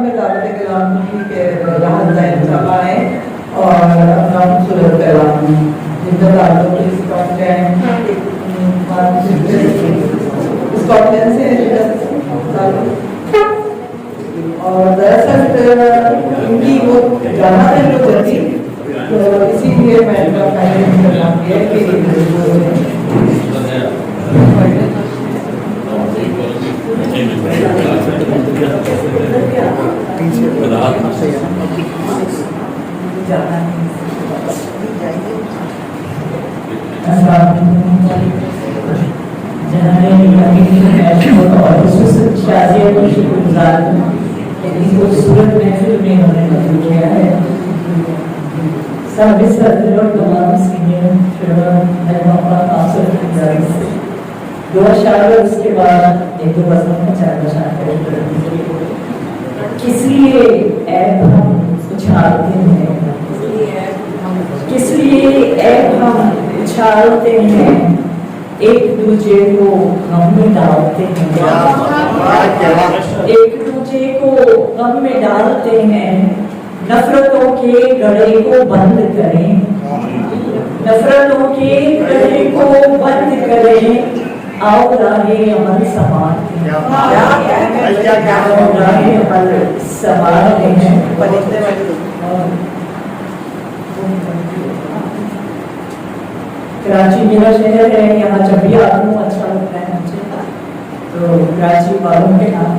में दावत कलाम के राहत जाहिर सभा है और अपना खूबसूरत कलाम जिंदा की स्कॉटलैंड से और दरअसल इनकी वो गाना है जो जल्दी तो इसीलिए मैं नाम किया खूबसूरत महफिल में उन्होंने मदद किया है सब इस तमाम सीनियर दो अशार उसके बाद एक दो बसों में चार अशार किस लिए ऐप हम उछालते हैं किस लिए ऐप हम उछालते हैं एक दूजे को गम में डालते हैं एक दूजे को गम में डालते हैं नफरतों के गड़े को बंद करें नफरतों के गड़े को बंद करें आओ राहे अमल समाते राहे अमल समाते हैं कराची मेरा शहर है यहाँ जब भी आता हूँ अच्छा लगता है मुझे तो कराची वालों के नाम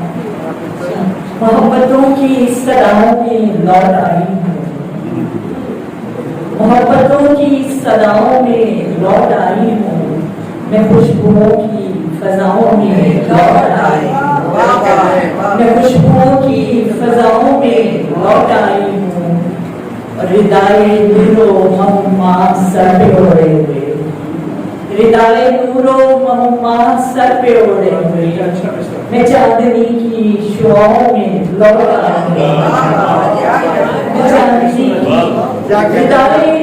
मोहब्बतों की सदाओं में लौट आई हूँ मोहब्बतों की सदाओं में लौट आई हूँ मैं खुशबुओं की फजाओं में लौट आई मैं खुशबुओं की फजाओं में लौट आई हूँ रिदाए नूरो महुमा सर पे ओढ़े हुए रिदाए नूरो महुमा सर पे ओढ़े हुए मैं चांदनी की शुआओं में लौट आई मैं चांदनी की रिदाए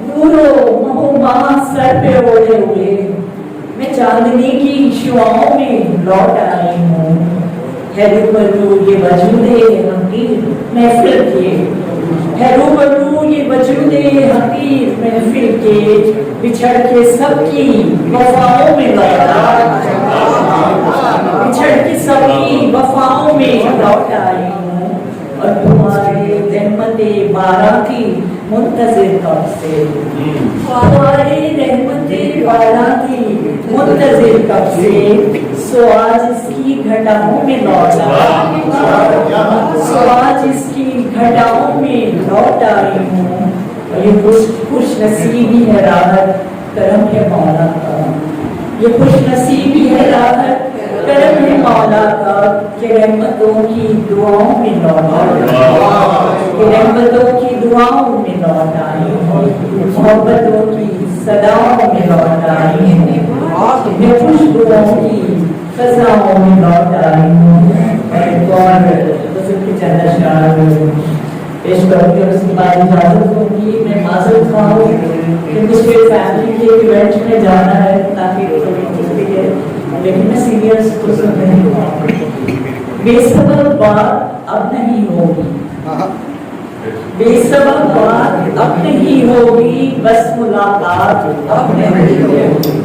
नूरो महुमा सर पे ओढ़े हुए मैं चांदनी की शुआओं में लौट आई हूँ है रूबरू ये वजूदे हकीर महफिल के है रूबरू ये वजूदे हकीर महफिल के बिछड़ के सबकी वफाओं में लौटा बिछड़ के सबकी वफाओं में लौट आई हूँ और तुम्हारे रहमते बाराती मुंतज़िर कब से तुम्हारे रहमते बाराती मुंतज़िर कब से सो आज इसकी घटाओं में लौटा सो आज इसकी घटाओं में लौट आई हूँ और ये खुश नसीबी है राहत करम है मौला का ये खुश नसीबी है राहत करम है मौला का कि रहमतों की दुआओं में लौट आई रहमतों की दुआओं में लौट आई मोहब्बतों की सदाओं में लौट आई मैं खुशबुओं की फजाओं में लौट आई हूँ और चंद अशआर पेश करूँगी और उसके बाद इजाज़त दूँगी मैं माज़रत ख़्वाह हूँ कि मुझे फैमिली के इवेंट में जाना है ताकि लेकिन मैं सीनियर्स को सुन रही हूँ बेसबब बात अब नहीं होगी बेसबब बात अब नहीं होगी बस मुलाकात अब नहीं होगी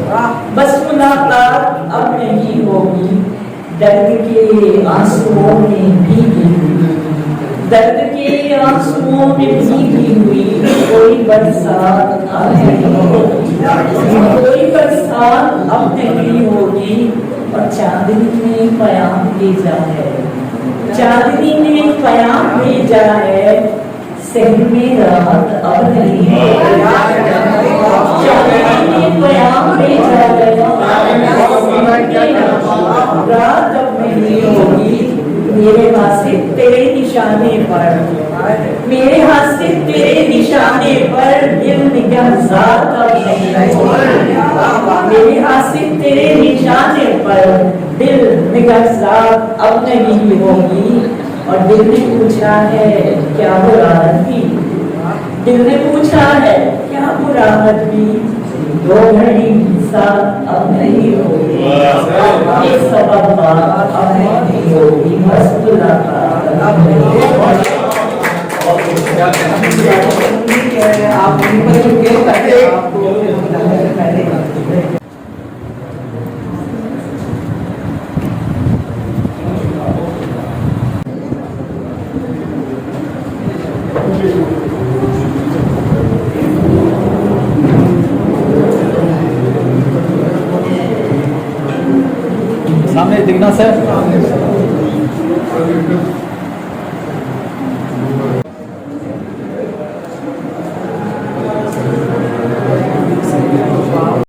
बस मुलाकात अब नहीं होगी दर्द के आंसुओं में भीगी हुई दर्द के आंसुओं में भीगी हुई कोई बरसात अब नहीं होगी कोई बरसात अब नहीं होगी और चांदनी ने पयाम भेजा है चांदनी ने पयाम भेजा है सहर में रात अब नहीं है चांदनी ने पयाम भेजा है रात अब नहीं होगी मेरे हाथ से तेरे निशाने पर मेरे हाथ से तेरे निशाने पर दिल निगहज़ार अब नहीं होगी मेरे हाथ से तेरे निशाने पर दिल निगहज़ार अब नहीं होगी और दिल ने पूछा है क्या मुराद भी दिल ने पूछा है क्या मुराद भी दो घड़ी साथ अब नहीं होगी ये सबब अपने योगी मस्त लगा आप सामने दिखना सर।